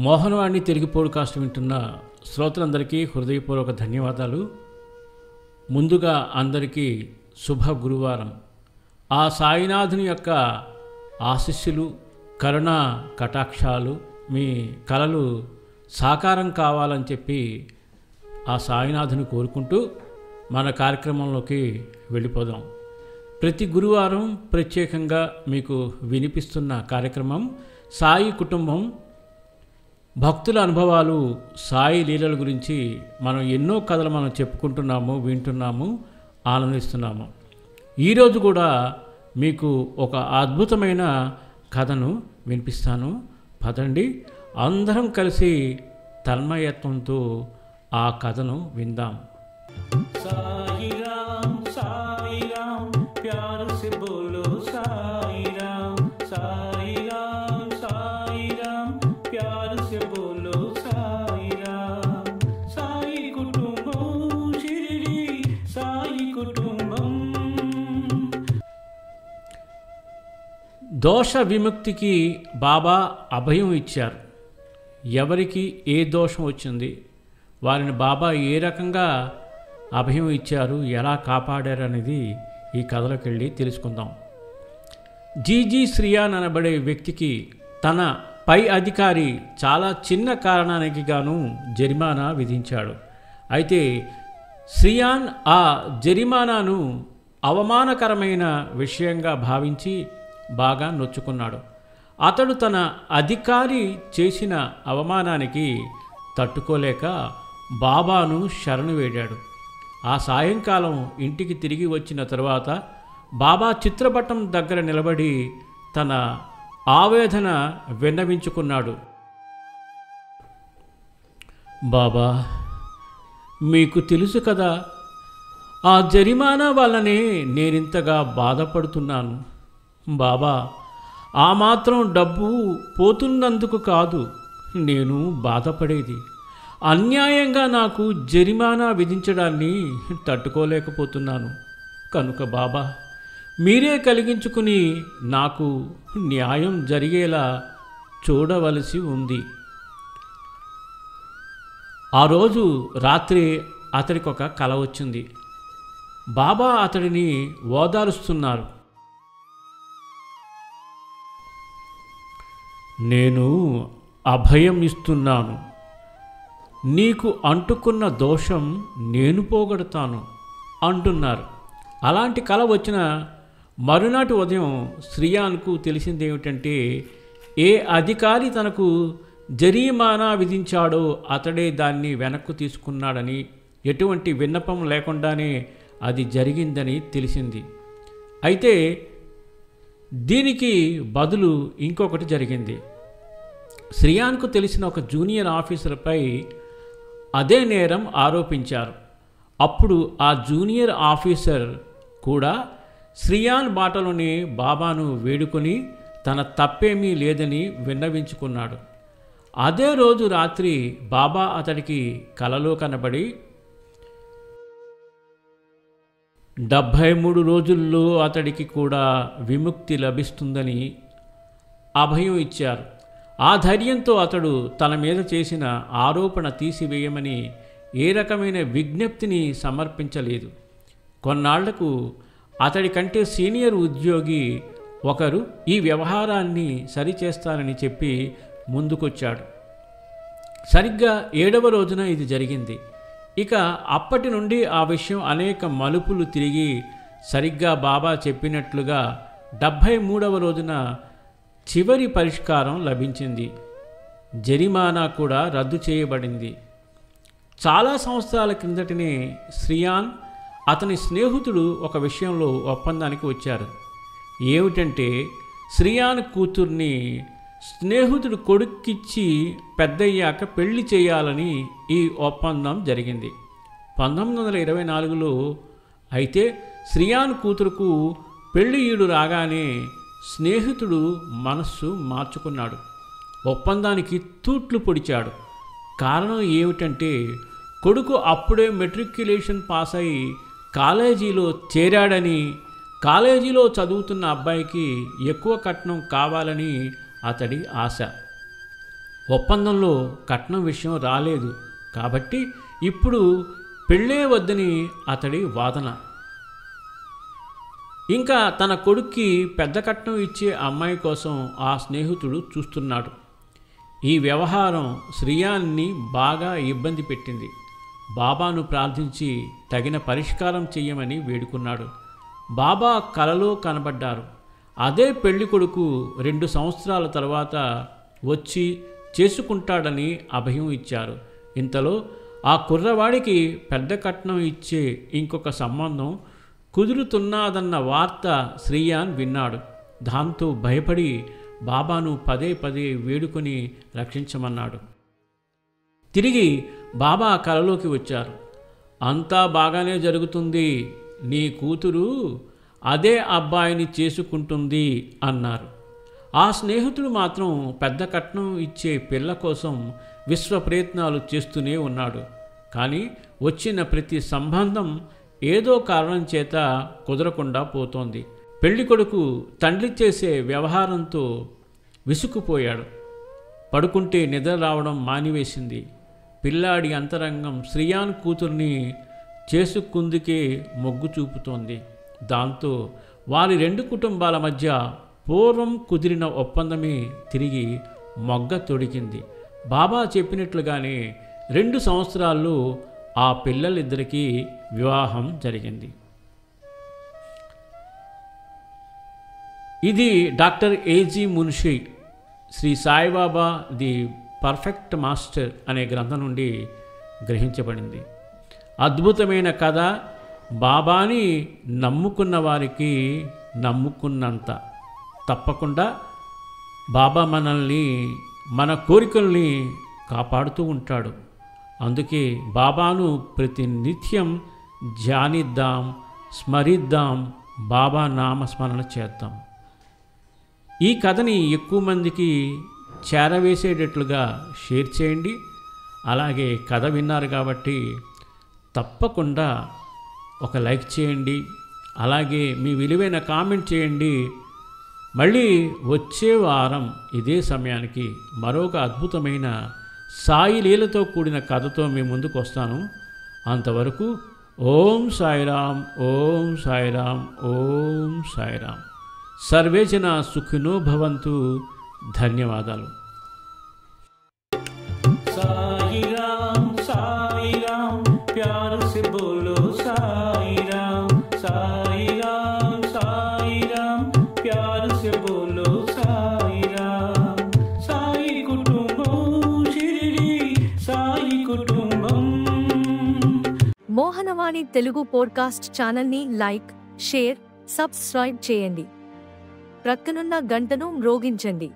Mohanavani Telugu podcast వింటున్న శ్రోతలందరికీ హృదయపూర్వక ధన్యవాదాలు. ముందుగా అందరికీ శుభ గురువారం. ఆ సాయినాథుని యొక్క ఆశీస్సులు, కరుణా కటాక్షాలు మీ కలలు సాకారం కావాలని చెప్పి ఆ సాయినాథుని కోరుకుంటూ మన కార్యక్రమంలోకి వెళ్ళిపోదాం. ప్రతి గురువారం ప్రత్యేకంగా మీకు వినిపిస్తున్న కార్యక్రమం సాయి కుటుంబం. భక్తుల అనుభవాలు, సాయి లీలల గురించి మనం ఎన్నో కథలు చెప్పుకుంటున్నాము, వింటున్నాము, ఆనందిస్తున్నాము. ఈరోజు కూడా మీకు ఒక అద్భుతమైన కథను వినిపిస్తాను. పదండి, అందరం కలిసి తన్మయత్వంతో ఆ కథను విందాం. సాయి రామ్ సాయి రామ్ ప్యార్ సే బోలో సాయి రామ్ సాయి రామ్ సాయి రామ్ ప్యార్ సే బోలో సాయి రామ్. సాయి కుటుంబం షిరిడి సాయి కుటుంబం. దోష విముక్తికి బాబా అభయం ఇచ్చారు. ఎవరికి ఏ దోషం వచ్చింది, వారిని బాబా ఏ రకంగా అభయం ఇచ్చారు, ఎలా కాపాడారు అనేది ఈ కథలోకి వెళ్ళి తెలుసుకుందాం. జీజీ శ్రియాన్ అనబడే వ్యక్తికి తన పై అధికారి చాలా చిన్న కారణానికి గాను జరిమానా విధించాడు. అయితే శ్రియాన్ ఆ జరిమానాను అవమానకరమైన విషయంగా భావించి బాగా నొచ్చుకున్నాడు. అతడు తన అధికారి చేసిన అవమానానికి తట్టుకోలేక బాబాను శరణు వేడాడు. ఆ సాయంకాలం ఇంటికి తిరిగి వచ్చిన తరువాత బాబా చిత్రపటం దగ్గర నిలబడి తన ఆవేదన విన్నవించుకున్నాడు. బాబా, మీకు తెలుసు కదా, ఆ జరిమానా వల్లనే నేనింతగా బాధపడుతున్నాను. బాబా, ఆ మాత్రం డబ్బు పోతున్నందుకు కాదు నేను బాధపడేది, అన్యాయంగా నాకు జరిమానా విధించడాన్ని తట్టుకోలేకపోతున్నాను. కనుక బాబా, మీరే కలిగించుకుని నాకు న్యాయం జరిగేలా చూడవలసి ఉంది. ఆ రోజు రాత్రి అతడికి ఒక కల వచ్చింది. బాబా అతడిని ఓదారుస్తున్నారు. నేను అభయం ఇస్తున్నాను, నీకు అంటుకున్న దోషం నేను పోగొడతాను అంటున్నారు. అలాంటి కల వచ్చిన మరునాటి ఉదయం శ్రియాన్కు తెలిసిందేమిటంటే, ఏ అధికారి తనకు జరిమానా విధించాడో అతడే దాన్ని వెనక్కు తీసుకున్నాడని, ఎటువంటి విన్నపం లేకుండానే అది జరిగిందని తెలిసింది. అయితే దీనికి బదులు ఇంకొకటి జరిగింది. శ్రియాన్కు తెలిసిన ఒక జూనియర్ ఆఫీసర్పై అదే నేరం ఆరోపించారు. అప్పుడు ఆ జూనియర్ ఆఫీసర్ కూడా శ్రియాన్ బాటలోని బాబాను వేడుకొని తన తప్పేమీ లేదని విన్నవించుకున్నాడు. అదే రోజు రాత్రి బాబా అతడికి కలలో కనబడి 73 రోజుల్లో అతడికి కూడా విముక్తి లభిస్తుందని అభయం ఇచ్చారు. ఆ ధైర్యంతో అతడు తన మీద చేసిన ఆరోపణ తీసివేయమని ఏ రకమైన విజ్ఞప్తిని సమర్పించలేదు. కొన్నాళ్లకు అతడి కంటే సీనియర్ ఉద్యోగి ఒకరు ఈ వ్యవహారాన్ని సరిచేస్తానని చెప్పి ముందుకొచ్చాడు. సరిగ్గా 7వ రోజున ఇది జరిగింది. ఇక అప్పటి నుండి ఆ విషయం అనేక మలుపులు తిరిగి సరిగ్గా బాబా చెప్పినట్లుగా 73వ రోజున చివరి పరిష్కారం లభించింది. జరిమానా కూడా రద్దు చేయబడింది. చాలా సంవత్సరాల క్రిందటనే శ్రియాన్ అతని స్నేహితుడు ఒక విషయంలో ఒప్పందానికి వచ్చారు. ఏమిటంటే, శ్రియాన్ కూతుర్ని స్నేహితుడు కొడుక్కిచ్చి పెద్దయ్యాక పెళ్లి చేయాలని ఈ ఒప్పందం జరిగింది 1924లో. అయితే శ్రియాన్ కూతురుకు పెళ్లి ఈడు రాగానే స్నేహితుడు మనస్సు మార్చుకున్నాడు. ఒప్పందానికి తూట్లు పొడిచాడు. కారణం ఏమిటంటే, కొడుకు అప్పుడే మెట్రిక్యులేషన్ పాస్ అయి కాలేజీలో చేరాడని, కాలేజీలో చదువుతున్న అబ్బాయికి ఎక్కువ కట్నం కావాలని అతడి ఆశ. ఒప్పందంలో కట్నం విషయం రాలేదు కాబట్టి ఇప్పుడు పెళ్ళే వద్దని అతడి వాదన. ఇంకా తన కొడుక్కి పెద్ద కట్నం ఇచ్చే అమ్మాయి కోసం ఆ స్నేహితుడు చూస్తున్నాడు. ఈ వ్యవహారం శ్రియాన్ని బాగా ఇబ్బంది పెట్టింది. బాబాను ప్రార్థించి తగిన పరిష్కారం చెయ్యమని వేడుకున్నాడు. బాబా కలలో కనబడ్డారు. అదే పెళ్లి కొడుకు 2 సంవత్సరాల తర్వాత వచ్చి చేసుకుంటాడని అభయం ఇచ్చారు. ఇంతలో ఆ కుర్రవాడికి పెద్ద కట్నం ఇచ్చే ఇంకొక సంబంధం కుదురుతున్నదన్న వార్త శ్రీయాన్ విన్నాడు. దాంతో భయపడి బాబాను పదే పదే వేడుకొని రక్షించమన్నాడు. తిరిగి బాబా కలలోకి వచ్చారు. అంతా బాగానే జరుగుతుంది, నీ కూతురు అదే అబ్బాయిని చేసుకుంటుంది అన్నారు. ఆ స్నేహితుడు మాత్రం పెద్ద కట్నం ఇచ్చే పిల్ల కోసం విశ్వ ప్రయత్నాలు చేస్తూనే ఉన్నాడు. కానీ వచ్చిన ప్రతి సంబంధం ఏదో కారణం చేత కుదరకుండా పోతోంది. పెళ్లి కొడుకు తండ్రి చేసే వ్యవహారంతో విసుక్కుపోయాడు. పడుకుంటే నిద్ర రావడం మానివేసింది. పిల్లాడి అంతరంగం శ్రియాన్ కూతుర్ని చేసుకుందుకే మొగ్గు చూపుతోంది. దాంతో వారి 2 కుటుంబాల మధ్య పూర్వం కుదిరిన ఒప్పందమే తిరిగి మొగ్గ తొడిగింది. బాబా చెప్పినట్లుగానే 2 సంవత్సరాల్లో ఆ పిల్లలిద్దరికీ వివాహం జరిగింది. ఇది doctor AG Munshi Shri Sai Baba the perfect master అనే గ్రంథం నుండి గ్రహించబడింది. అద్భుతమైన కథ. బాబాని నమ్ముకున్న వారికి నమ్ముకున్నంత తప్పకుండా బాబా మనల్ని, మన కోరికల్ని కాపాడుతూ ఉంటాడు. అందుకే బాబాను ప్రతినిత్యం ధ్యానిద్దాం, స్మరిద్దాం, బాబా నామస్మరణ చేద్దాం. ఈ కథని ఎక్కువ మందికి చేరవేసేటట్లుగా షేర్ చేయండి. అలాగే కథ విన్నారు కాబట్టి తప్పకుండా ఒక లైక్ చేయండి. అలాగే మీ విలువైన కామెంట్ చేయండి. మళ్ళీ వచ్చే వారం ఇదే సమయానికి మరొక అద్భుతమైన సాయి లీలతో కూడిన కథతో మీ ముందుకు వస్తాను. అంతవరకు ఓం సాయిరామ్, ఓం సాయిరామ్, ఓం సాయిరామ్. సర్వే జనా సుఖినో భవంతు. ధన్యవాదాలు. సాయిరామ్ సాయిరామ్ ప్యార్ సే బోలో సాయిరామ్, సాయిరామ్ సాయిరామ్ ప్యార్ సే బోలో సాయిరామ్. సాయి కుటుంబం షిరిడి సాయి కుటుంబం. మోహనవాణి తెలుగు పోడ్కాస్ట్ ఛానల్ని లైక్, షేర్, సబ్స్క్రైబ్ చేయండి. ప్రక్కనున్న గంటను మ్రోగించండి.